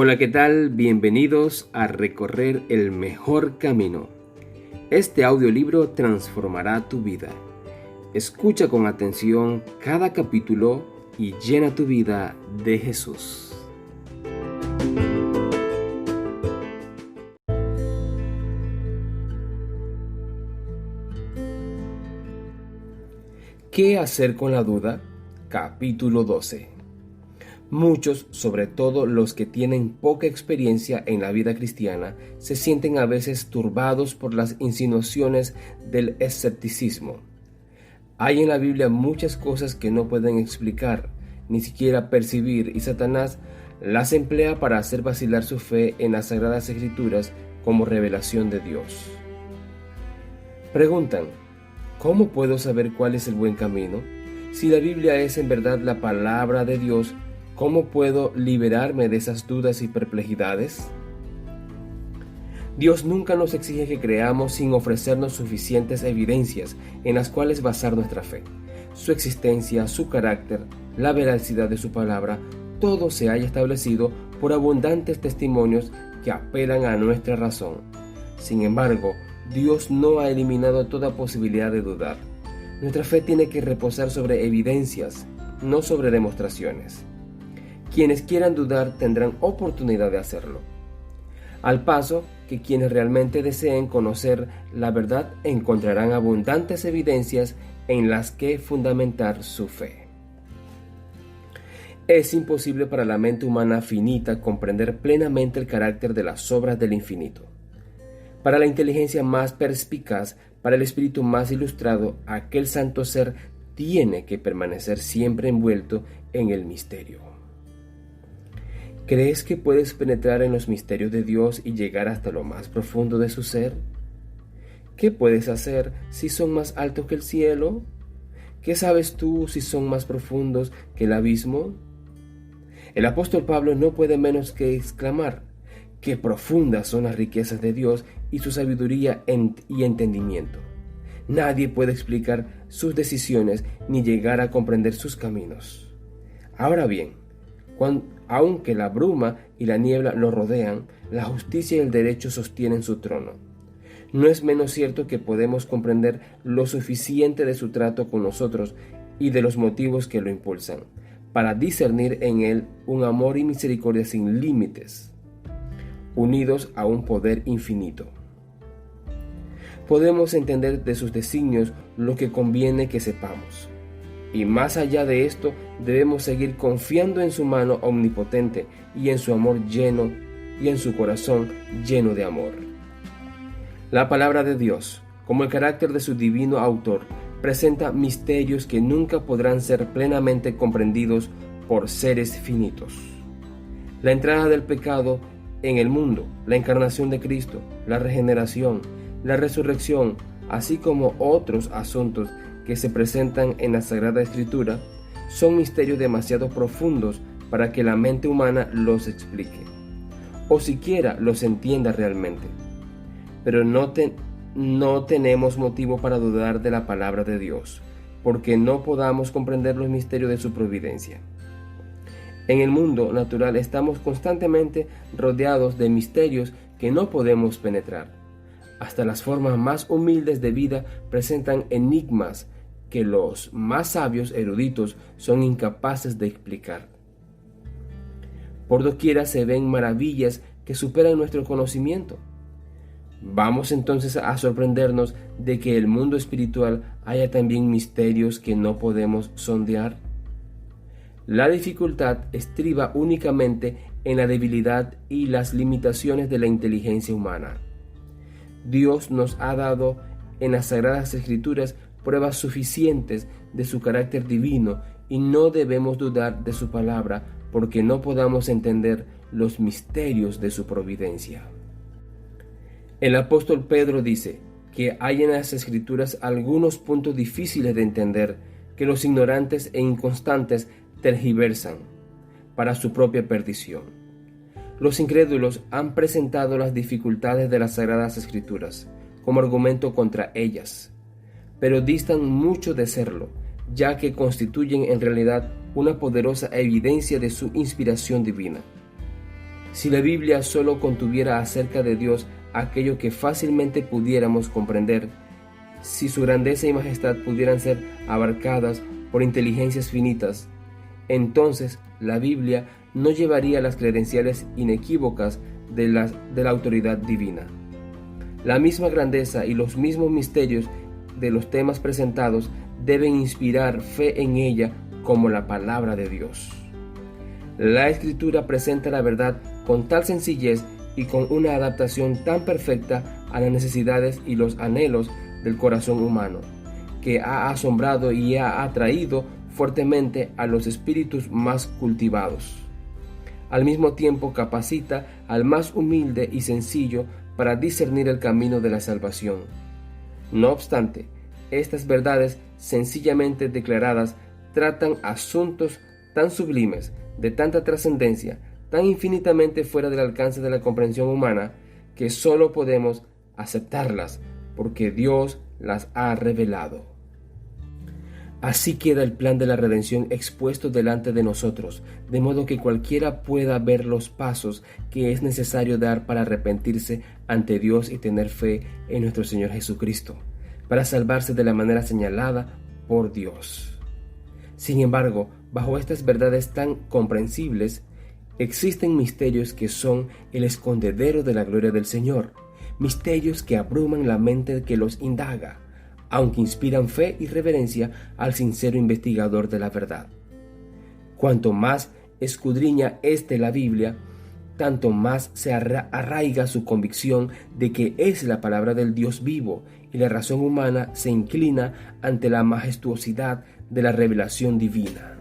Hola, ¿qué tal? Bienvenidos a Recorrer el Mejor Camino. Este audiolibro transformará tu vida. Escucha con atención cada capítulo y llena tu vida de Jesús. ¿Qué hacer con la duda? Capítulo 12. Muchos, sobre todo los que tienen poca experiencia en la vida cristiana, se sienten a veces turbados por las insinuaciones del escepticismo. Hay en la Biblia muchas cosas que no pueden explicar, ni siquiera percibir, y Satanás las emplea para hacer vacilar su fe en las Sagradas Escrituras como revelación de Dios. Preguntan, ¿cómo puedo saber cuál es el buen camino? Si la Biblia es en verdad la palabra de Dios, ¿cómo puedo liberarme de esas dudas y perplejidades? Dios nunca nos exige que creamos sin ofrecernos suficientes evidencias en las cuales basar nuestra fe. Su existencia, su carácter, la veracidad de su palabra, todo se haya establecido por abundantes testimonios que apelan a nuestra razón. Sin embargo, Dios no ha eliminado toda posibilidad de dudar. Nuestra fe tiene que reposar sobre evidencias, no sobre demostraciones. Quienes quieran dudar tendrán oportunidad de hacerlo, al paso que quienes realmente deseen conocer la verdad encontrarán abundantes evidencias en las que fundamentar su fe. Es imposible para la mente humana finita comprender plenamente el carácter de las obras del infinito. Para la inteligencia más perspicaz, para el espíritu más ilustrado, aquel santo ser tiene que permanecer siempre envuelto en el misterio. ¿Crees que puedes penetrar en los misterios de Dios y llegar hasta lo más profundo de su ser? ¿Qué puedes hacer si son más altos que el cielo? ¿Qué sabes tú si son más profundos que el abismo? El apóstol Pablo no puede menos que exclamar: ¡qué profundas son las riquezas de Dios y su sabiduría y entendimiento! Nadie puede explicar sus decisiones ni llegar a comprender sus caminos. Ahora bien, aunque la bruma y la niebla lo rodean, la justicia y el derecho sostienen su trono. No es menos cierto que podemos comprender lo suficiente de su trato con nosotros y de los motivos que lo impulsan, para discernir en él un amor y misericordia sin límites, unidos a un poder infinito. Podemos entender de sus designios lo que conviene que sepamos. Y más allá de esto, debemos seguir confiando en su mano omnipotente y en su amor lleno y en su corazón lleno de amor. La palabra de Dios, como el carácter de su divino autor, presenta misterios que nunca podrán ser plenamente comprendidos por seres finitos. La entrada del pecado en el mundo, la encarnación de Cristo, la regeneración, la resurrección, así como otros asuntos que se presentan en la Sagrada Escritura, son misterios demasiado profundos para que la mente humana los explique, o siquiera los entienda realmente. Pero no tenemos motivo para dudar de la palabra de Dios, porque no podamos comprender los misterios de su providencia. En el mundo natural estamos constantemente rodeados de misterios que no podemos penetrar. Hasta las formas más humildes de vida presentan enigmas que los más sabios eruditos son incapaces de explicar. Por doquiera se ven maravillas que superan nuestro conocimiento. Vamos entonces a sorprendernos de que en el mundo espiritual haya también misterios que no podemos sondear. La dificultad estriba únicamente en la debilidad y las limitaciones de la inteligencia humana. Dios nos ha dado en las Sagradas Escrituras pruebas suficientes de su carácter divino y no debemos dudar de su palabra porque no podamos entender los misterios de su providencia. El apóstol Pedro dice que hay en las Escrituras algunos puntos difíciles de entender que los ignorantes e inconstantes tergiversan para su propia perdición. Los incrédulos han presentado las dificultades de las Sagradas Escrituras como argumento contra ellas, pero distan mucho de serlo, ya que constituyen en realidad una poderosa evidencia de su inspiración divina. Si la Biblia solo contuviera acerca de Dios aquello que fácilmente pudiéramos comprender, si su grandeza y majestad pudieran ser abarcadas por inteligencias finitas, entonces la Biblia no llevaría las credenciales inequívocas de la autoridad divina. La misma grandeza y los mismos misterios de los temas presentados deben inspirar fe en ella como la palabra de Dios. La Escritura presenta la verdad con tal sencillez y con una adaptación tan perfecta a las necesidades y los anhelos del corazón humano, que ha asombrado y ha atraído fuertemente a los espíritus más cultivados. Al mismo tiempo capacita al más humilde y sencillo para discernir el camino de la salvación. No obstante, estas verdades sencillamente declaradas tratan asuntos tan sublimes, de tanta trascendencia, tan infinitamente fuera del alcance de la comprensión humana, que solo podemos aceptarlas porque Dios las ha revelado. Así queda el plan de la redención expuesto delante de nosotros, de modo que cualquiera pueda ver los pasos que es necesario dar para arrepentirse ante Dios y tener fe en nuestro Señor Jesucristo, para salvarse de la manera señalada por Dios. Sin embargo, bajo estas verdades tan comprensibles, existen misterios que son el escondedero de la gloria del Señor, misterios que abruman la mente que los indaga, aunque inspiran fe y reverencia al sincero investigador de la verdad. Cuanto más escudriña la Biblia, tanto más se arraiga su convicción de que es la palabra del Dios vivo, y la razón humana se inclina ante la majestuosidad de la revelación divina.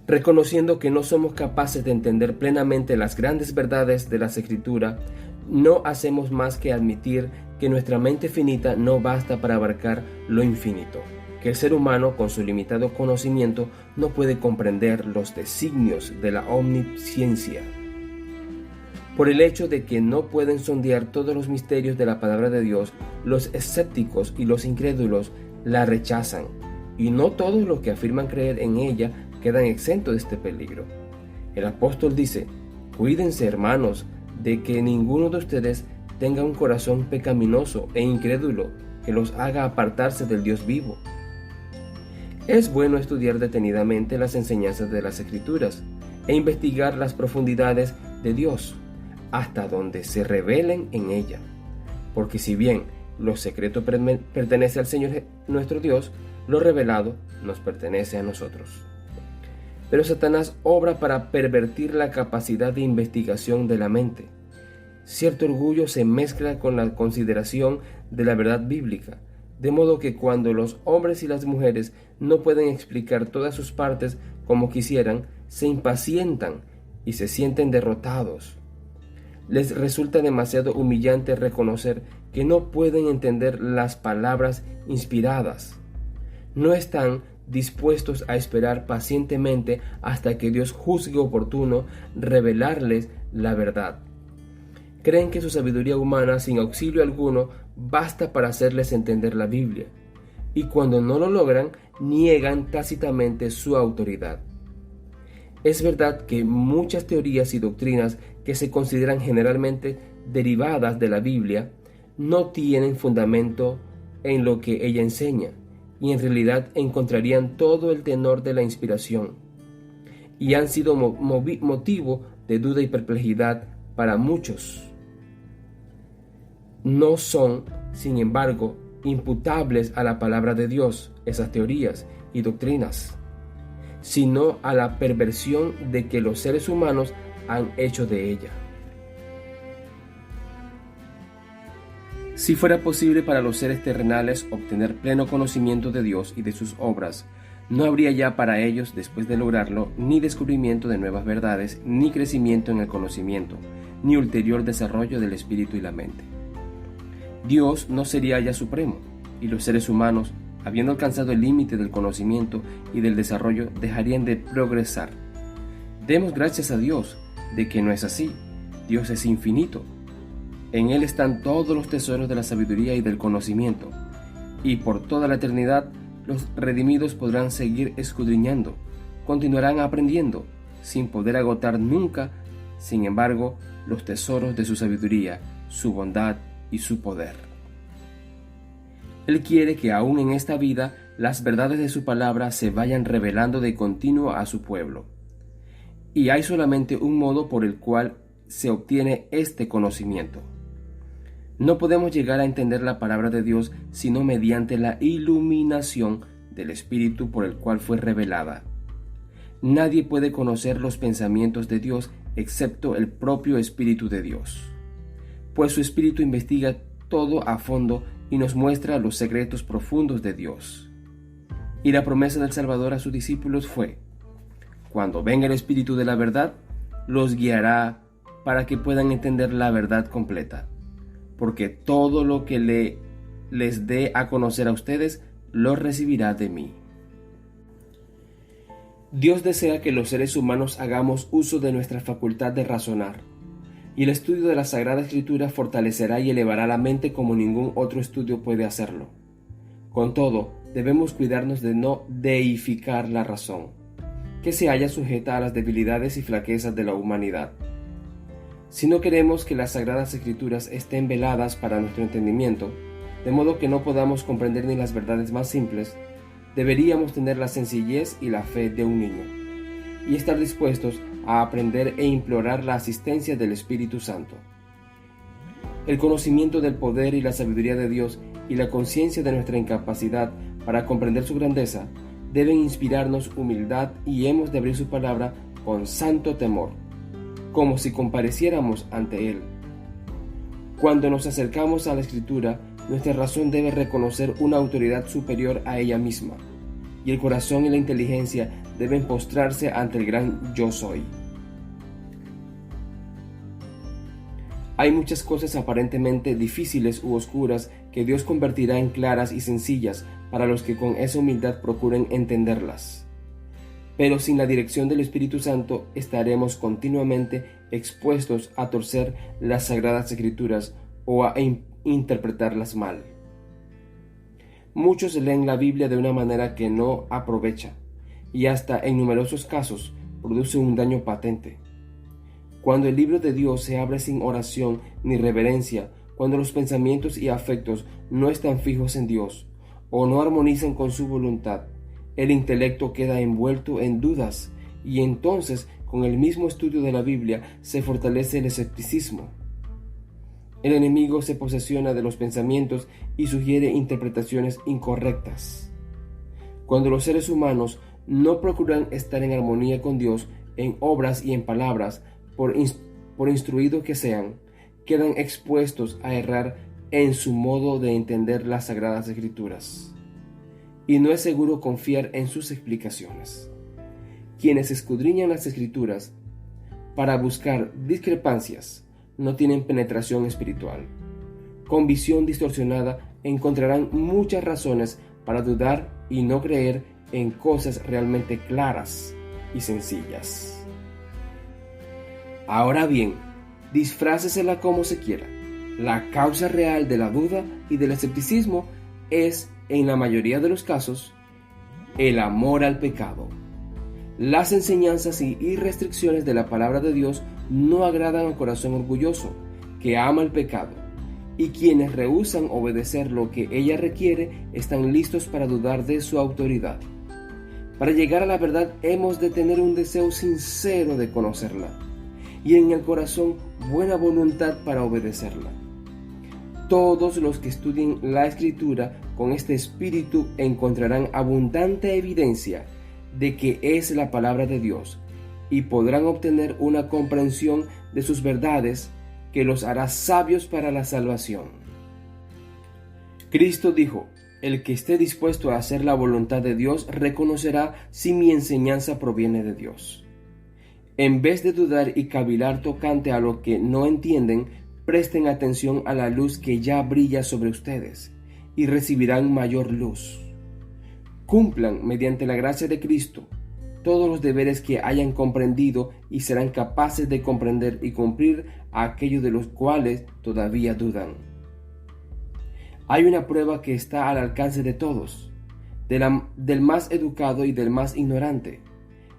Reconociendo que no somos capaces de entender plenamente las grandes verdades de las Escrituras, no hacemos más que admitir que nuestra mente finita no basta para abarcar lo infinito, que el ser humano con su limitado conocimiento no puede comprender los designios de la omnisciencia. Por el hecho de que no pueden sondear todos los misterios de la palabra de Dios, los escépticos y los incrédulos la rechazan, y no todos los que afirman creer en ella quedan exentos de este peligro. El apóstol dice: cuídense, hermanos, de que ninguno de ustedes tenga un corazón pecaminoso e incrédulo que los haga apartarse del Dios vivo. Es bueno estudiar detenidamente las enseñanzas de las Escrituras e investigar las profundidades de Dios hasta donde se revelen en ella, porque si bien lo secreto pertenece al Señor nuestro Dios, lo revelado nos pertenece a nosotros. Pero Satanás obra para pervertir la capacidad de investigación de la mente. Cierto orgullo se mezcla con la consideración de la verdad bíblica, de modo que cuando los hombres y las mujeres no pueden explicar todas sus partes como quisieran, se impacientan y se sienten derrotados. Les resulta demasiado humillante reconocer que no pueden entender las palabras inspiradas. No están dispuestos a esperar pacientemente hasta que Dios juzgue oportuno revelarles la verdad. Creen que su sabiduría humana, sin auxilio alguno, basta para hacerles entender la Biblia, y cuando no lo logran, niegan tácitamente su autoridad. Es verdad que muchas teorías y doctrinas que se consideran generalmente derivadas de la Biblia no tienen fundamento en lo que ella enseña, y en realidad encontrarían todo el tenor de la inspiración, y han sido motivo de duda y perplejidad para muchos. No son, sin embargo, imputables a la palabra de Dios esas teorías y doctrinas, sino a la perversión de que los seres humanos han hecho de ella. Si fuera posible para los seres terrenales obtener pleno conocimiento de Dios y de sus obras, no habría ya para ellos, después de lograrlo, ni descubrimiento de nuevas verdades, ni crecimiento en el conocimiento, ni ulterior desarrollo del espíritu y la mente. Dios no sería ya supremo, y los seres humanos, habiendo alcanzado el límite del conocimiento y del desarrollo, dejarían de progresar. Demos gracias a Dios de que no es así. Dios es infinito. En Él están todos los tesoros de la sabiduría y del conocimiento, y por toda la eternidad los redimidos podrán seguir escudriñando, continuarán aprendiendo, sin poder agotar nunca sin embargo, los tesoros de su sabiduría, su bondad y su poder. Él quiere que aún en esta vida las verdades de su palabra se vayan revelando de continuo a su pueblo. Y hay solamente un modo por el cual se obtiene este conocimiento. No podemos llegar a entender la palabra de Dios sino mediante la iluminación del Espíritu por el cual fue revelada. Nadie puede conocer los pensamientos de Dios excepto el propio Espíritu de Dios, pues su Espíritu investiga todo a fondo y nos muestra los secretos profundos de Dios. Y la promesa del Salvador a sus discípulos fue: cuando venga el Espíritu de la verdad, los guiará para que puedan entender la verdad completa, porque todo lo que les dé a conocer a ustedes, lo recibirá de mí. Dios desea que los seres humanos hagamos uso de nuestra facultad de razonar, y el estudio de la Sagrada Escritura fortalecerá y elevará la mente como ningún otro estudio puede hacerlo. Con todo, debemos cuidarnos de no deificar la razón, que se halla sujeta a las debilidades y flaquezas de la humanidad. Si no queremos que las Sagradas Escrituras estén veladas para nuestro entendimiento, de modo que no podamos comprender ni las verdades más simples, deberíamos tener la sencillez y la fe de un niño, y estar dispuestos a aprender e implorar la asistencia del Espíritu Santo. El conocimiento del poder y la sabiduría de Dios y la conciencia de nuestra incapacidad para comprender su grandeza deben inspirarnos humildad, y hemos de abrir su palabra con santo temor, como si compareciéramos ante Él. Cuando nos acercamos a la Escritura, nuestra razón debe reconocer una autoridad superior a ella misma, y el corazón y la inteligencia deben postrarse ante el gran Yo Soy. Hay muchas cosas aparentemente difíciles u oscuras que Dios convertirá en claras y sencillas para los que con esa humildad procuren entenderlas. Pero sin la dirección del Espíritu Santo estaremos continuamente expuestos a torcer las Sagradas Escrituras o a interpretarlas mal. Muchos leen la Biblia de una manera que no aprovecha, y hasta en numerosos casos produce un daño patente. Cuando el libro de Dios se abre sin oración ni reverencia, cuando los pensamientos y afectos no están fijos en Dios o no armonizan con su voluntad, el intelecto queda envuelto en dudas, y entonces con el mismo estudio de la Biblia se fortalece el escepticismo. El enemigo se posesiona de los pensamientos y sugiere interpretaciones incorrectas. Cuando los seres humanos no procuran estar en armonía con Dios en obras y en palabras, por instruidos que sean, quedan expuestos a errar en su modo de entender las Sagradas Escrituras, y no es seguro confiar en sus explicaciones. Quienes escudriñan las Escrituras para buscar discrepancias no tienen penetración espiritual. Con visión distorsionada encontrarán muchas razones para dudar y no creer en cosas realmente claras y sencillas. Ahora bien, disfrácesela como se quiera. La causa real de la duda y del escepticismo es, en la mayoría de los casos, el amor al pecado. Las enseñanzas y restricciones de la palabra de Dios no agradan al corazón orgulloso, que ama el pecado, y quienes rehúsan obedecer lo que ella requiere están listos para dudar de su autoridad. Para llegar a la verdad hemos de tener un deseo sincero de conocerla, y en el corazón buena voluntad para obedecerla. Todos los que estudien la Escritura con este espíritu encontrarán abundante evidencia de que es la palabra de Dios, y podrán obtener una comprensión de sus verdades que los hará sabios para la salvación. Cristo dijo: el que esté dispuesto a hacer la voluntad de Dios reconocerá si mi enseñanza proviene de Dios. En vez de dudar y cavilar tocante a lo que no entienden, presten atención a la luz que ya brilla sobre ustedes, y recibirán mayor luz. Cumplan, mediante la gracia de Cristo, todos los deberes que hayan comprendido, y serán capaces de comprender y cumplir aquellos de los cuales todavía dudan. Hay una prueba que está al alcance de todos, del más educado y del más ignorante: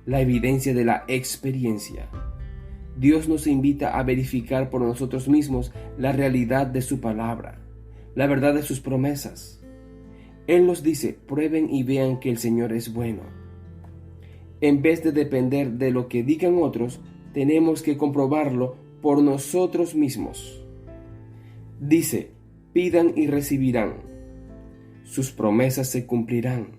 la evidencia de la experiencia. Dios nos invita a verificar por nosotros mismos la realidad de su palabra, la verdad de sus promesas. Él nos dice: prueben y vean que el Señor es bueno. En vez de depender de lo que digan otros, tenemos que comprobarlo por nosotros mismos. Dice: pidan y recibirán. Sus promesas se cumplirán.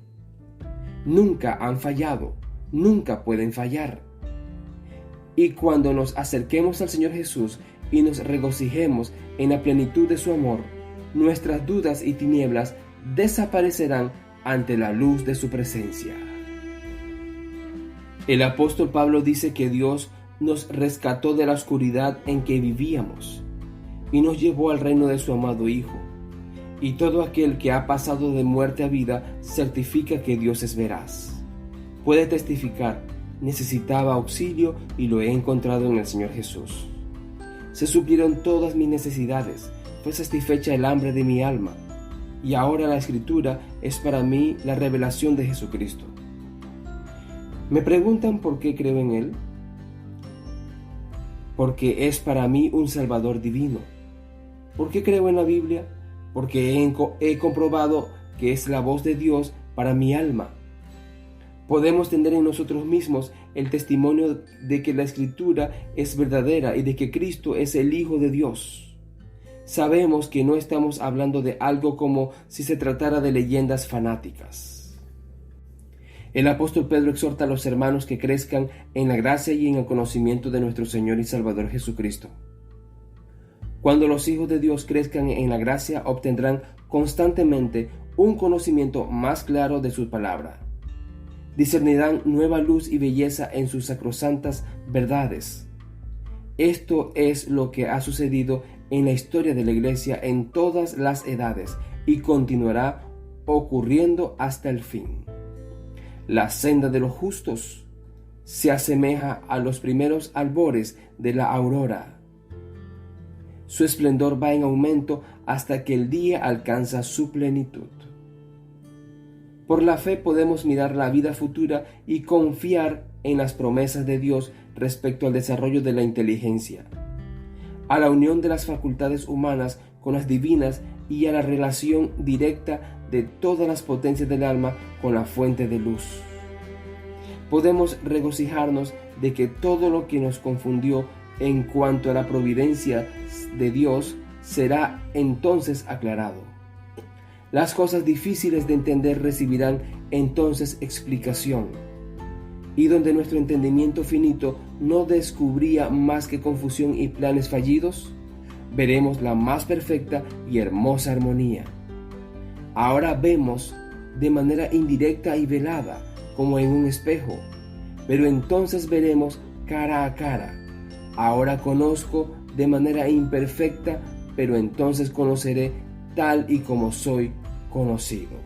Nunca han fallado, nunca pueden fallar. Y cuando nos acerquemos al Señor Jesús y nos regocijemos en la plenitud de su amor, nuestras dudas y tinieblas desaparecerán ante la luz de su presencia. El apóstol Pablo dice que Dios nos rescató de la oscuridad en que vivíamos y nos llevó al reino de su amado Hijo. Y todo aquel que ha pasado de muerte a vida certifica que Dios es veraz. Puede testificar: necesitaba auxilio y lo he encontrado en el Señor Jesús. Se suplieron todas mis necesidades, fue satisfecha el hambre de mi alma, y ahora la Escritura es para mí la revelación de Jesucristo. ¿Me preguntan por qué creo en Él? Porque es para mí un Salvador divino. ¿Por qué creo en la Biblia? Porque he comprobado que es la voz de Dios para mi alma. Podemos tener en nosotros mismos el testimonio de que la Escritura es verdadera y de que Cristo es el Hijo de Dios. Sabemos que no estamos hablando de algo como si se tratara de leyendas fanáticas. El apóstol Pedro exhorta a los hermanos que crezcan en la gracia y en el conocimiento de nuestro Señor y Salvador Jesucristo. Cuando los hijos de Dios crezcan en la gracia, obtendrán constantemente un conocimiento más claro de su palabra. Discernirán nueva luz y belleza en sus sacrosantas verdades. Esto es lo que ha sucedido en la historia de la Iglesia en todas las edades y continuará ocurriendo hasta el fin. La senda de los justos se asemeja a los primeros albores de la aurora. Su esplendor va en aumento hasta que el día alcanza su plenitud. Por la fe podemos mirar la vida futura y confiar en las promesas de Dios respecto al desarrollo de la inteligencia, a la unión de las facultades humanas con las divinas y a la relación directa de todas las potencias del alma con la fuente de luz. Podemos regocijarnos de que todo lo que nos confundió en cuanto a la providencia de Dios será entonces aclarado. Las cosas difíciles de entender recibirán entonces explicación, y donde nuestro entendimiento finito no descubría más que confusión y planes fallidos, veremos la más perfecta y hermosa armonía. Ahora vemos de manera indirecta y velada, como en un espejo, pero entonces veremos cara a cara. Ahora conozco de manera imperfecta, pero entonces conoceré tal y como soy conocido.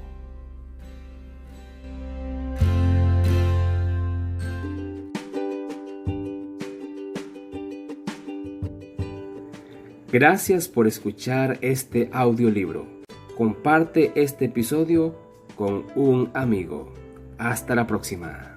Gracias por escuchar este audiolibro. Comparte este episodio con un amigo. Hasta la próxima.